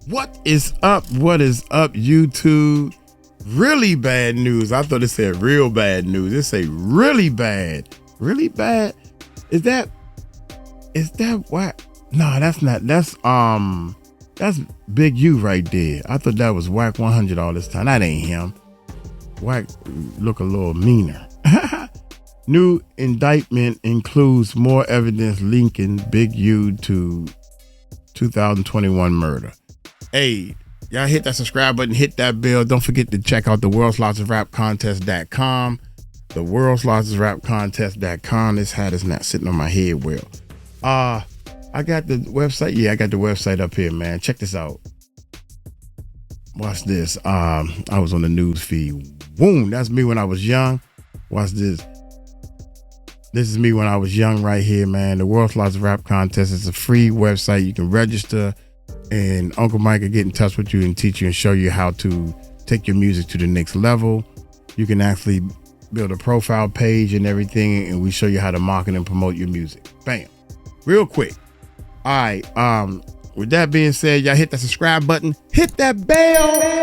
What is up? What is up, YouTube? Really bad news. I thought it said real bad news. It say really bad. Really bad? Is that what? No, that's not. That's Big U right there. I thought that was Whack 100 all this time. That ain't him. Whack look a little meaner. New indictment includes more evidence linking Big U to 2021 murder. Hey, y'all hit that subscribe button, hit that bell. Don't forget to check out the World's Largest Rap Contest.com. The World's Largest Rap Contest.com. This hat is not sitting on my head well. I got the website. Yeah, I got the website up here, man. Check this out. Watch this. I was on the news feed. Boom, that's me when I was young. Watch this. This is me when I was young right here, man. The World's Largest Rap Contest is a free website. You can register, and Uncle Mike will get in touch with you and teach you and show you how to take your music to the next level. You can actually build a profile page and everything, and we show you how to market and promote your music. Bam. Real quick. All right. With that being said, y'all hit that subscribe button. Hit that bell.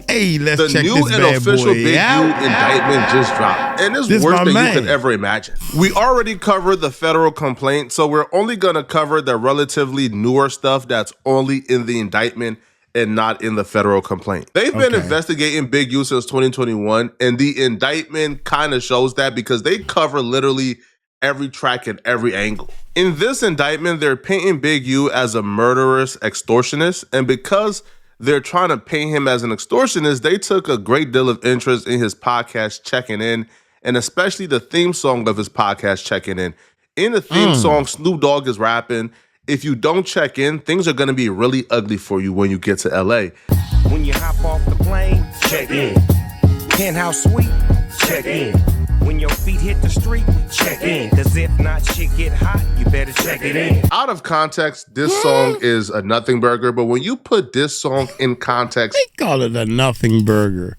Hey, let's check this bad boy out. The new and official Big U indictment just dropped, and it's worse than you could ever imagine. We already covered the federal complaint, so we're only going to cover the relatively newer stuff that's only in the indictment and not in the federal complaint. They've been investigating Big U since 2021, and the indictment kind of shows that because they cover literally every track and every angle. In this indictment, they're painting Big U as a murderous extortionist, and because they're trying to paint him as an extortionist, they took a great deal of interest in his podcast, Checking In, and especially the theme song of his podcast, Checking In. In the theme song, Snoop Dogg is rapping, if you don't check in, things are going to be really ugly for you when you get to LA. When you hop off the plane, check in. Penthouse suite, check in. When your feet hit the street, check in. Cause if not, shit get hot, you better check it in. Out of context, this song is a nothing burger, but when you put this song in context, they call it a nothing burger.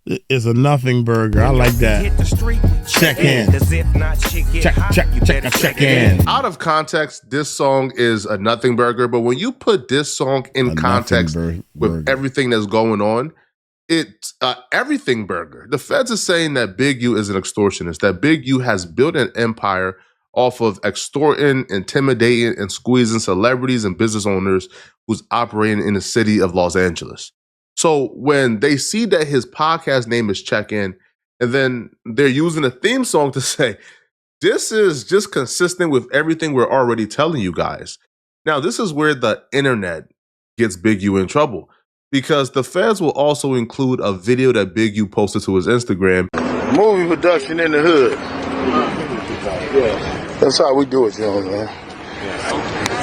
It's a nothing burger. I like that. Hit the street, check in. Cause if not, shit get hot, you better check it in. Out of context, this song is a nothing burger, but when you put this song in context with everything that's going on, it's everything burger. The feds are saying that Big U is an extortionist, that Big U has built an empire off of extorting, intimidating, and squeezing celebrities and business owners who's operating in the city of Los Angeles. So when they see that his podcast name is Check In, and then they're using a theme song to say, this is just consistent with everything we're already telling you guys. Now, this is where the internet gets Big U in trouble, because the feds will also include a video that Big U posted to his Instagram. Movie production in the hood. Yeah. That's how we do it, you know, man.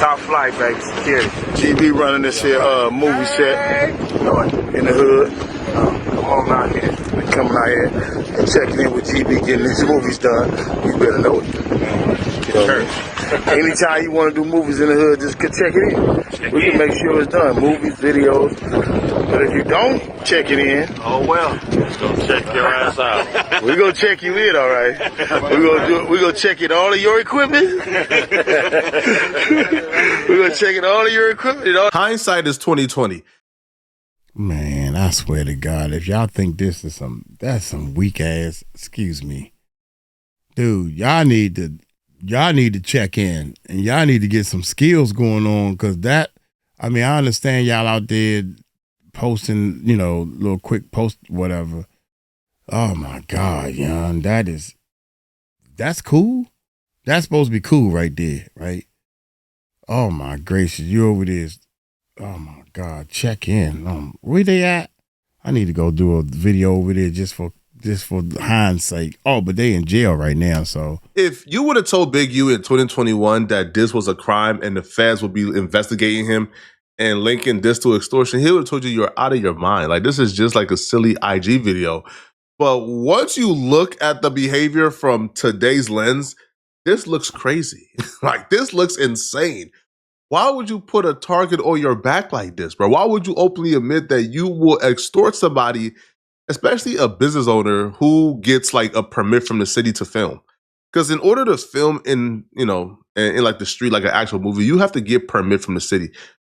Top flight, baby. Security. GB running this here movie set in the hood. Come on out here. Coming out here and checking in with GB, getting these movies done. You better know it. You know, anytime you want to do movies in the hood, just check it in. We can make sure it's done. Movies, videos. But if you don't check it in, oh well. Just gonna check your ass out. We're gonna check you in, all right. We're gonna check in all of your equipment. We're gonna check in all of your equipment. Hindsight is 2020. Man, I swear to God, if y'all think this is that's some weak ass, excuse me. Dude, y'all need to check in, and y'all need to get some skills going on, because I understand y'all out there posting, little quick post, whatever. Oh my God, young, that's cool. That's supposed to be cool right there, right? Oh my gracious, you over there. Oh my God, check in. Where they at? I need to go do a video over there just for hindsight. Oh, but they in jail right now, so. If you would have told Big U in 2021 that this was a crime and the feds would be investigating him and linking this to extortion, he would have told you you're out of your mind. Like, this is just like a silly IG video. But once you look at the behavior from today's lens, this looks crazy. Like, this looks insane. Why would you put a target on your back like this, bro? Why would you openly admit that you will extort somebody, especially a business owner who gets like a permit from the city to film? Because in order to film in like the street, like an actual movie, you have to get permit from the city.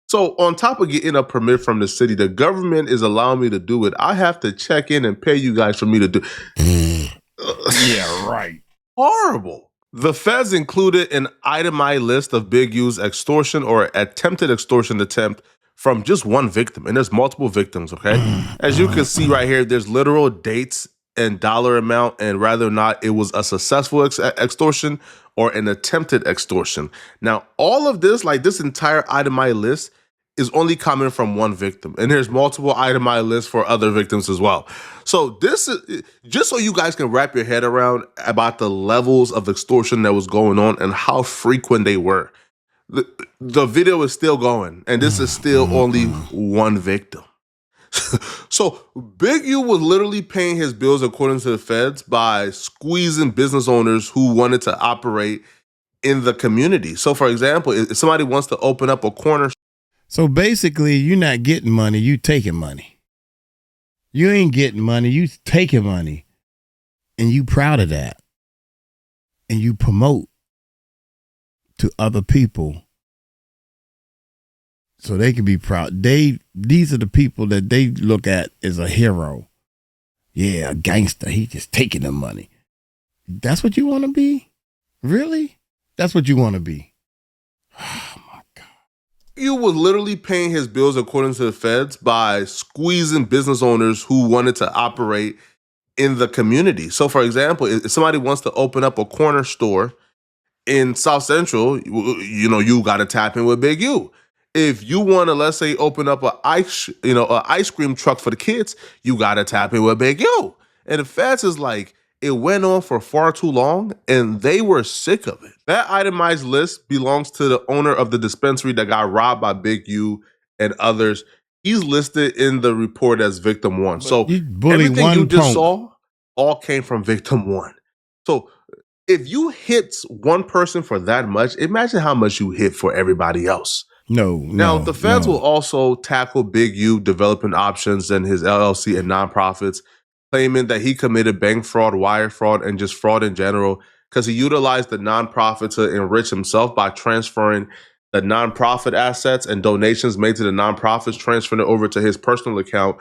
So on top of getting a permit from the city, the government is allowing me to do it. I have to check in and pay you guys for me to do. Yeah, right. Horrible. The feds included an itemized list of Big U's extortion or attempted extortion attempt from just one victim. And there's multiple victims, okay? As you can see right here, there's literal dates and dollar amount and whether or not it was a successful extortion or an attempted extortion. Now, all of this, like this entire itemized list, is only coming from one victim. And there's multiple itemized lists for other victims as well. So this is just so you guys can wrap your head around about the levels of extortion that was going on and how frequent they were. The video is still going, and this is still only one victim. So Big U was literally paying his bills according to the feds by squeezing business owners who wanted to operate in the community. So for example, if somebody wants to open up a corner. So basically, you're not getting money, you taking money. You ain't getting money, you taking money. And you proud of that. And you promote to other people so they can be proud. These are the people that they look at as a hero. Yeah, a gangster, he just taking the money. That's what you want to be? Really? That's what you want to be? Oh my God. You was literally paying his bills according to the feds by squeezing business owners who wanted to operate in the community. So for example, if somebody wants to open up a corner store in South Central, you got to tap in with Big U. If you want to, let's say, open up a ice cream truck for the kids, you got to tap in with Big U. And the feds is like, it went on for far too long, and they were sick of it. That itemized list belongs to the owner of the dispensary that got robbed by Big U and others. He's listed in the report as victim one. So everything you just saw all came from victim one. So if you hit one person for that much, imagine how much you hit for everybody else. Now, the feds will also tackle Big U developing options and his LLC and nonprofits, claiming that he committed bank fraud, wire fraud, and just fraud in general because he utilized the nonprofit to enrich himself by transferring the nonprofit assets and donations made to the nonprofits, transferring it over to his personal account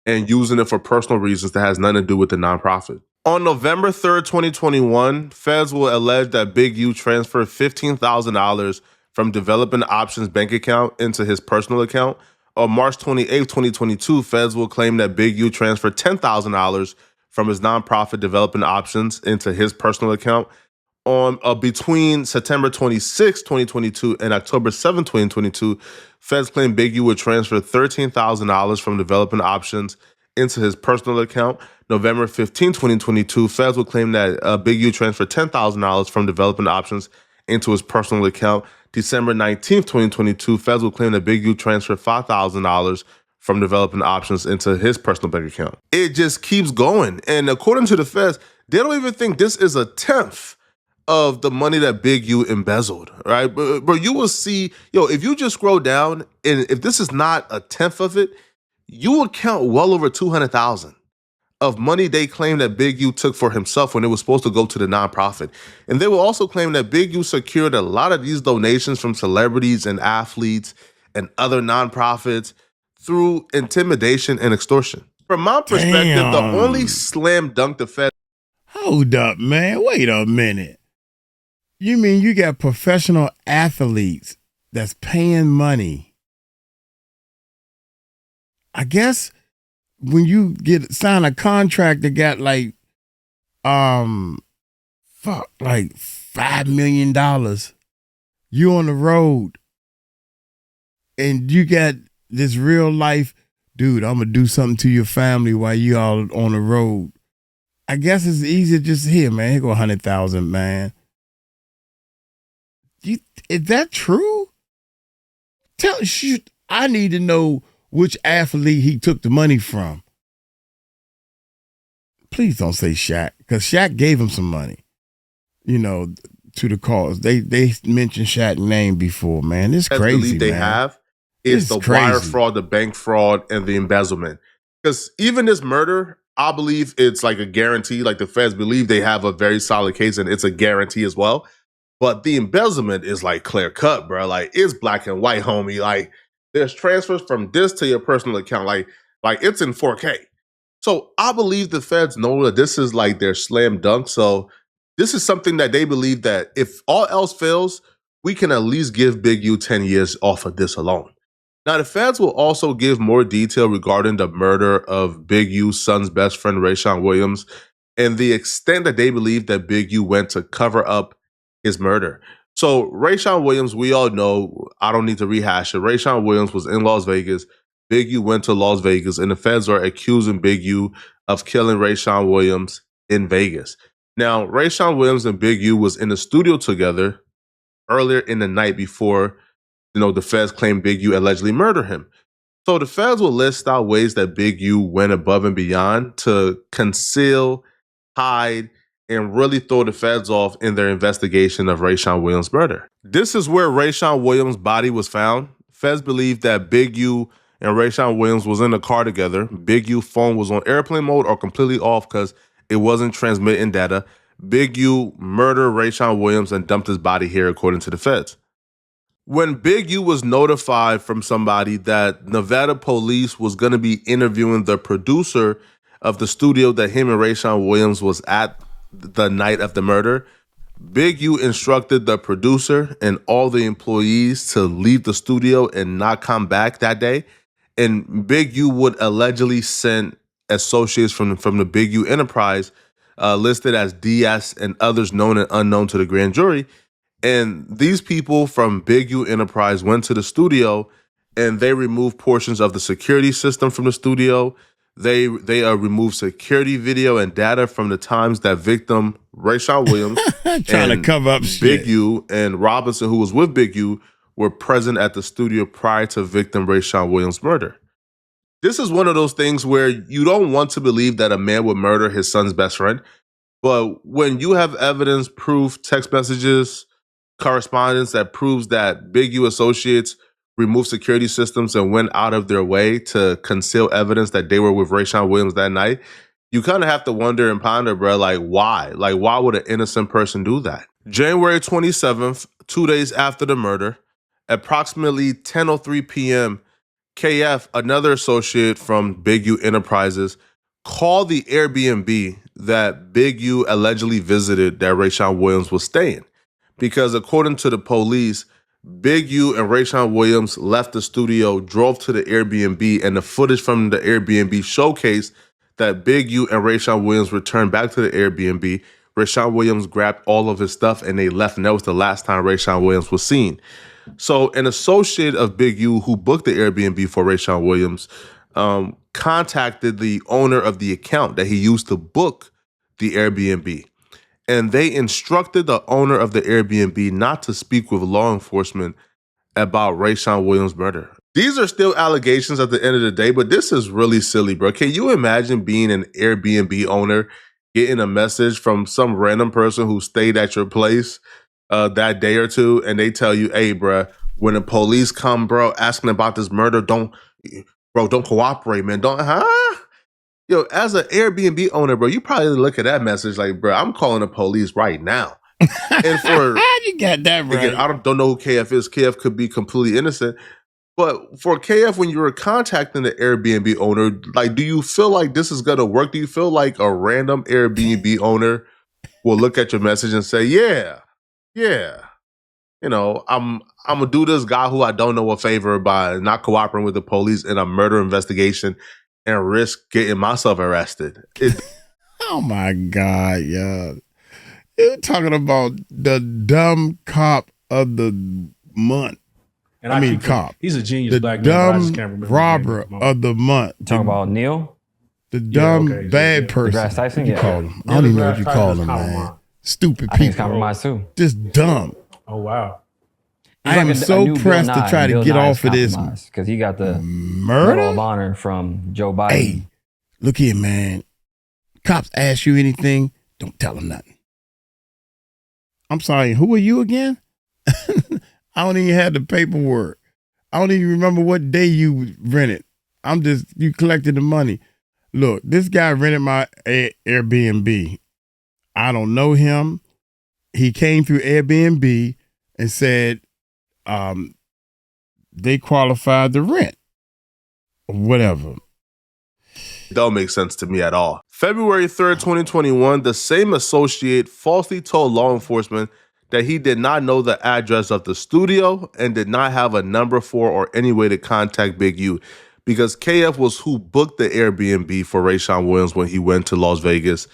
and using it for personal reasons that has nothing to do with the nonprofit. On November 3rd, 2021, feds will allege that Big U transferred $15,000 from Development Options bank account into his personal account. On March 28th, 2022, feds will claim that Big U transferred $10,000 from his nonprofit Development Options into his personal account. On between September 26, 2022 and October 7, 2022, feds claim Big U would transfer $13,000 from Development Options into his personal account. November 15, 2022, feds will claim that Big U transferred $10,000 from Development Options into his personal account. December 19th, 2022, feds will claim that Big U transferred $5,000 from Development Options into his personal bank account. It just keeps going. And according to the feds, they don't even think this is a tenth of the money that Big U embezzled, right? But you will see, if you just scroll down, and if this is not a tenth of it, you will count well over $200,000 of money they claim that Big U took for himself when it was supposed to go to the nonprofit. And they will also claim that Big U secured a lot of these donations from celebrities and athletes and other nonprofits through intimidation and extortion. From my perspective, the only slam dunk the Fed. Hold up, man. Wait a minute. You mean you got professional athletes that's paying money? I guess when you sign a contract that got like $5 million, you on the road and you got this real life, dude, I'm gonna do something to your family while you all on the road. I guess it's easier just here, man. Here go 100,000, man. Is that true? I need to know which athlete he took the money from. Please don't say Shaq, because Shaq gave him some money, to the cause. They mentioned Shaq's name before, man. It's crazy, they man. Have is the wire fraud, the bank fraud, and the embezzlement. Because even this murder, I believe it's like a guarantee. Like the feds believe they have a very solid case, and it's a guarantee as well. But the embezzlement is like clear cut, bro. Like it's black and white, homie. Like There's transfers from this to your personal account. Like it's in 4K. So I believe the feds know that this is like their slam dunk. So this is something that they believe that if all else fails, we can at least give Big U 10 years off of this alone. Now, the feds will also give more detail regarding the murder of Big U's son's best friend, Rayshawn Williams, and the extent that they believe that Big U went to cover up his murder. So Rayshawn Williams, we all know, I don't need to rehash it. Rayshawn Williams was in Las Vegas. Big U went to Las Vegas, and the feds are accusing Big U of killing Rayshawn Williams in Vegas. Now, Rayshawn Williams and Big U was in the studio together earlier in the night before, the feds claimed Big U allegedly murdered him. So the feds will list out ways that Big U went above and beyond to conceal, hide, and really throw the feds off in their investigation of Rayshawn Williams' murder. This is where Rayshawn Williams' body was found. Feds believe that Big U and Rayshawn Williams was in the car together. Big U's phone was on airplane mode or completely off because it wasn't transmitting data. Big U murdered Rayshawn Williams and dumped his body here, according to the feds. When Big U was notified from somebody that Nevada police was going to be interviewing the producer of the studio that him and Rayshawn Williams was at the night of the murder, Big U instructed the producer and all the employees to leave the studio and not come back that day. And Big U would allegedly send associates from the Big U enterprise listed as DS and others known and unknown to the grand jury. And these people from Big U Enterprise went to the studio and they removed portions of the security system from the studio. They removed security video and data from the times that victim Rayshawn Williams trying to cover up Big U and Robinson, who was with Big U, were present at the studio prior to victim Rayshawn Williams' murder. This is one of those things where you don't want to believe that a man would murder his son's best friend. But when you have evidence, proof, text messages, correspondence that proves that Big U associates removed security systems and went out of their way to conceal evidence that they were with Rayshawn Williams that night, you kind of have to wonder and ponder, bro, like why? Like why would an innocent person do that? January 27th, 2 days after the murder, approximately 10:03 p.m., KF, another associate from Big U Enterprises, called the Airbnb that Big U allegedly visited that Rayshawn Williams was staying. Because according to the police, Big U and Rayshawn Williams left the studio, drove to the Airbnb, and the footage from the Airbnb showcased that Big U and Rayshawn Williams returned back to the Airbnb. Rayshawn Williams grabbed all of his stuff and they left, and that was the last time Rayshawn Williams was seen. So an associate of Big U who booked the Airbnb for Rayshawn Williams contacted the owner of the account that he used to book the Airbnb. And they instructed the owner of the Airbnb not to speak with law enforcement about Rayshawn Williams' murder. These are still allegations at the end of the day, but this is really silly, bro. Can you imagine being an Airbnb owner, getting a message from some random person who stayed at your place that day or two, and they tell you, hey, bro, when the police come, bro, asking about this murder, don't cooperate, man. Yo, as an Airbnb owner, bro, you probably look at that message like, bro, I'm calling the police right now. And for you got that right. Again, I don't know who KF is. KF could be completely innocent. But for KF, when you were contacting the Airbnb owner, like, do you feel like this is gonna work? Do you feel like a random Airbnb owner will look at your message and say, yeah, I'm gonna do this guy who I don't know a favor by not cooperating with the police in a murder investigation and risk getting myself arrested? Oh my God, yeah. You're talking about the dumb cop of the month. And cop. He's a genius the black man. I just dumb can't remember robber of the month. You talking about Neil? The dumb bad person. Grass Tyson? You call him. I don't even know what you call him, man. Stupid I think it's people. compromised too. Just dumb. Oh, wow. I am so pressed to try to get off of this. Because he got the murder Medal of Honor from Joe Biden. Hey, look here, man. Cops ask you anything, don't tell them nothing. I'm sorry, who are you again? I don't even have the paperwork. I don't even remember what day you rented. You collected the money. Look, this guy rented my Airbnb. I don't know him. He came through Airbnb and said, they qualified the rent. Whatever. Don't make sense to me at all. February 3rd, 2021, the same associate falsely told law enforcement that he did not know the address of the studio and did not have a number for or any way to contact Big U, because KF was who booked the Airbnb for Rayshawn Williams when he went to Las Vegas.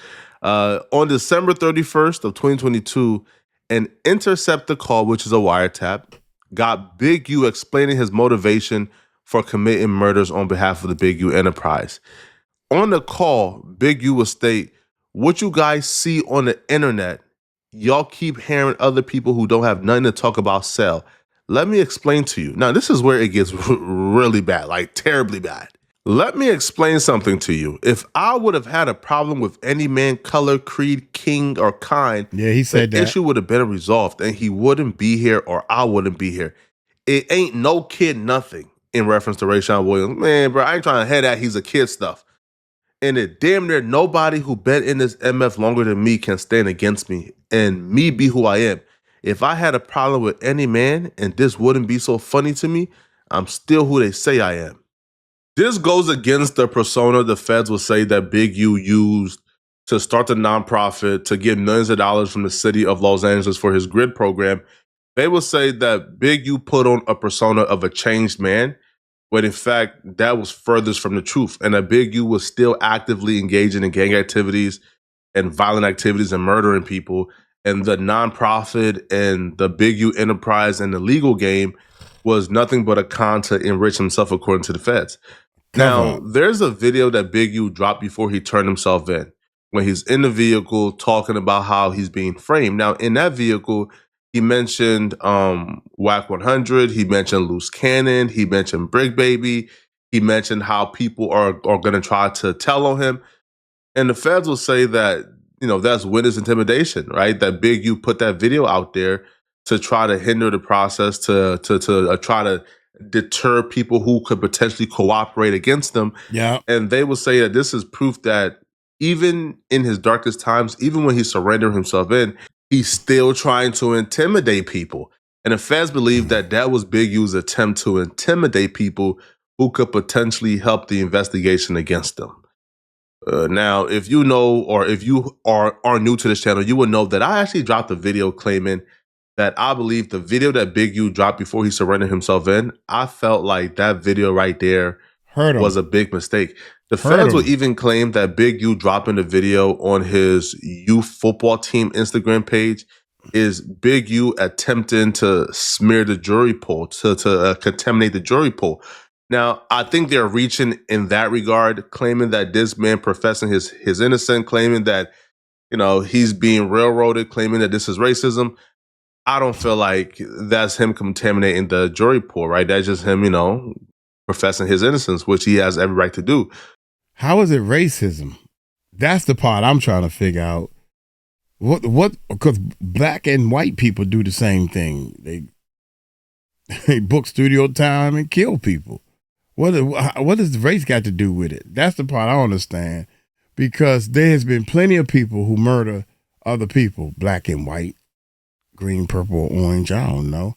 On December 31st of 2022, an interceptor call, which is a wiretap, got Big U explaining his motivation for committing murders on behalf of the Big U enterprise. On the call, Big U will state, what you guys see on the internet, y'all keep hearing other people who don't have nothing to talk about sell. Let me explain to you. Now, this is where it gets really bad, like terribly bad. Let me explain something to you. If I would have had a problem with any man, color, creed, king, or kind, he said the issue would have been resolved and he wouldn't be here or I wouldn't be here. It ain't no kid nothing in reference to Rayshawn Williams. Man, bro, I ain't trying to head that he's a kid stuff. And it damn near nobody who been in this MF longer than me can stand against me and me be who I am. If I had a problem with any man and this wouldn't be so funny to me, I'm still who they say I am. This goes against the persona the feds will say that Big U used to start the nonprofit to get millions of dollars from the city of Los Angeles for his GRID program. They will say that Big U put on a persona of a changed man, when in fact, that was furthest from the truth. And that Big U was still actively engaging in gang activities and violent activities and murdering people. And the nonprofit and the Big U enterprise and the legal game was nothing but a con to enrich himself, according to the feds. Now, there's a video that Big U dropped before he turned himself in, when he's in the vehicle talking about how he's being framed. Now, in that vehicle, he mentioned WAC 100. He mentioned Loose Cannon. He mentioned Brick Baby. He mentioned how people are going to try to tell on him. And the feds will say that, that's witness intimidation, right? That Big U put that video out there to try to hinder the process, to try to deter people who could potentially cooperate against them. Yeah. And they will say that this is proof that even in his darkest times, even when he surrendered himself in, he's still trying to intimidate people. And the feds believe that that was Big U's attempt to intimidate people who could potentially help the investigation against them. Now, if you know, or if you are new to this channel, you will know that I actually dropped a video claiming that I believe the video that Big U dropped before he surrendered himself in, I felt like that video right there was a big mistake. The feds will even claim that Big U dropping the video on his youth football team Instagram page is Big U attempting to smear the jury pool, to contaminate the jury pool. Now, I think they're reaching in that regard, claiming that this man professing his innocence, claiming that, he's being railroaded, claiming that this is racism. I don't feel like that's him contaminating the jury pool, right? That's just him, professing his innocence, which he has every right to do. How is it racism? That's the part I'm trying to figure out. What? Because black and white people do the same thing. They book studio time and kill people. What does race got to do with it? That's the part I don't understand. Because there has been plenty of people who murder other people, black and white, green, purple, orange, I don't know.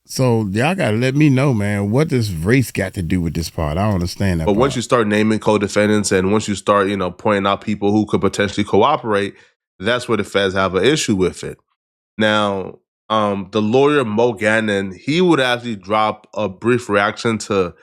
So y'all got to let me know, man, what does race got to do with this part? I don't understand that But part. once you start naming co-defendants and once you start, pointing out people who could potentially cooperate, that's where the feds have an issue with it. Now, the lawyer Mo Gannon, he would actually drop a brief reaction to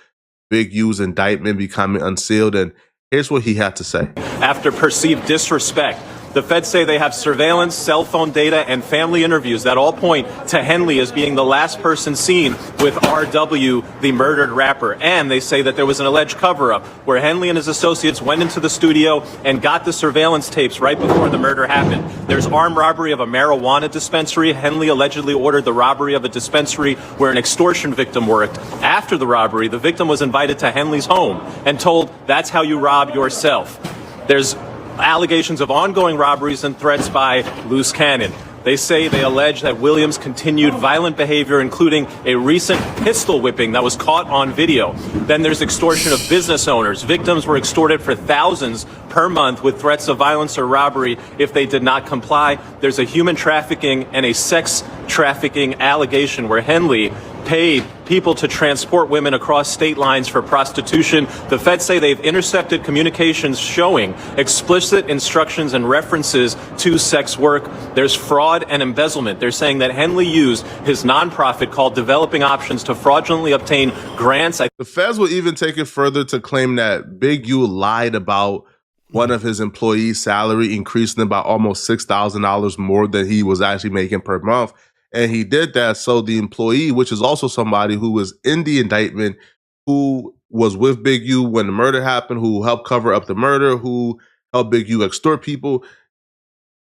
Big U's indictment becoming unsealed, and here's what he had to say. After perceived disrespect, the feds say they have surveillance, cell phone data, and family interviews that all point to Henley as being the last person seen with R.W., the murdered rapper. And they say that there was an alleged cover-up where Henley and his associates went into the studio and got the surveillance tapes right before the murder happened. There's armed robbery of a marijuana dispensary. Henley allegedly ordered the robbery of a dispensary where an extortion victim worked. After the robbery, the victim was invited to Henley's home and told, "That's how you rob yourself." There's allegations of ongoing robberies and threats by Loose Cannon. They say they allege that Williams continued violent behavior, including a recent pistol whipping that was caught on video. Then there's extortion of business owners. Victims were extorted for thousands per month with threats of violence or robbery if they did not comply. There's a human trafficking and a sex trafficking allegation where Henley paid people to transport women across state lines for prostitution. The feds say they've intercepted communications showing explicit instructions and references to sex work. There's fraud and embezzlement. They're saying that Henley used his nonprofit called Developing Options to fraudulently obtain grants. The feds will even take it further to claim that Big U lied about one of his employees' salary, increasing by almost $6,000 more than he was actually making per month. And he did that so the employee, which is also somebody who was in the indictment, who was with Big U when the murder happened, who helped cover up the murder, who helped Big U extort people.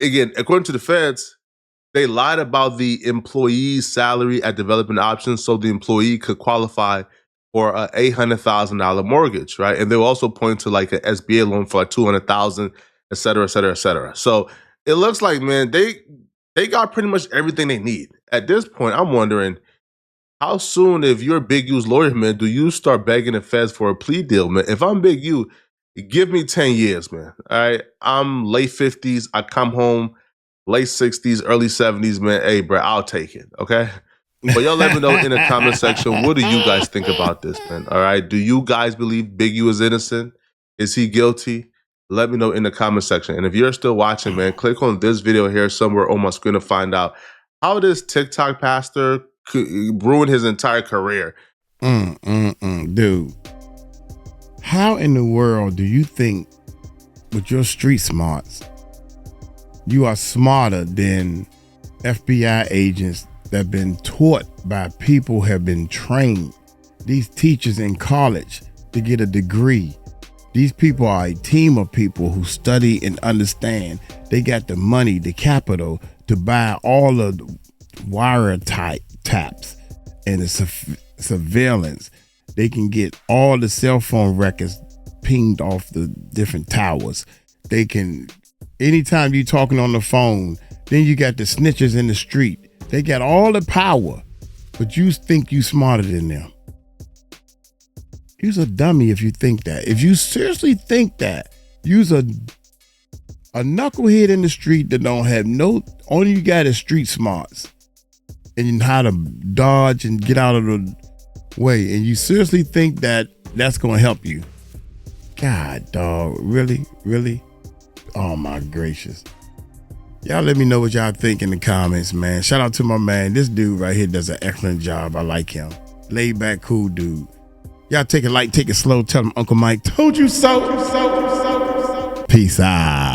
Again, according to the feds, they lied about the employee's salary at Development Options so the employee could qualify for a $800,000 mortgage, right? And they'll also point to like an SBA loan for like $200,000, et cetera, et cetera, et cetera. So it looks like, man, they got pretty much everything they need. At this point, I'm wondering, how soon, if you're Big U's lawyer, man, do you start begging the feds for a plea deal, man? If I'm Big U, give me 10 years, man. All right, I'm late 50s. I come home late 60s, early 70s, man. Hey, bro, I'll take it, okay? But y'all let me know in the comment section, what do you guys think about this, man? All right, do you guys believe Big U is innocent? Is he guilty? Let me know in the comment section. And if you're still watching, man, click on this video here somewhere on my screen to find out how this TikTok pastor could ruin his entire career. Dude, how in the world do you think with your street smarts, you are smarter than FBI agents that have been taught by people who have been trained? These teachers in college to get a degree. These people are a team of people who study and understand. They got the money, the capital to buy all of the wire taps and the surveillance. They can get all the cell phone records pinged off the different towers. They can, anytime you talking on the phone, then you got the snitchers in the street. They got all the power, but you think you smarter than them. You's a dummy if you think that. If you seriously think that, you's a knucklehead in the street that don't have all you got is street smarts and how to dodge and get out of the way. And you seriously think that that's going to help you? God, dog, really? Really? Oh my gracious. Y'all let me know what y'all think in the comments, man. Shout out to my man. This dude right here does an excellent job. I like him. Laid back, cool dude. Y'all take it light, take it slow. Tell him Uncle Mike told you so. Peace out.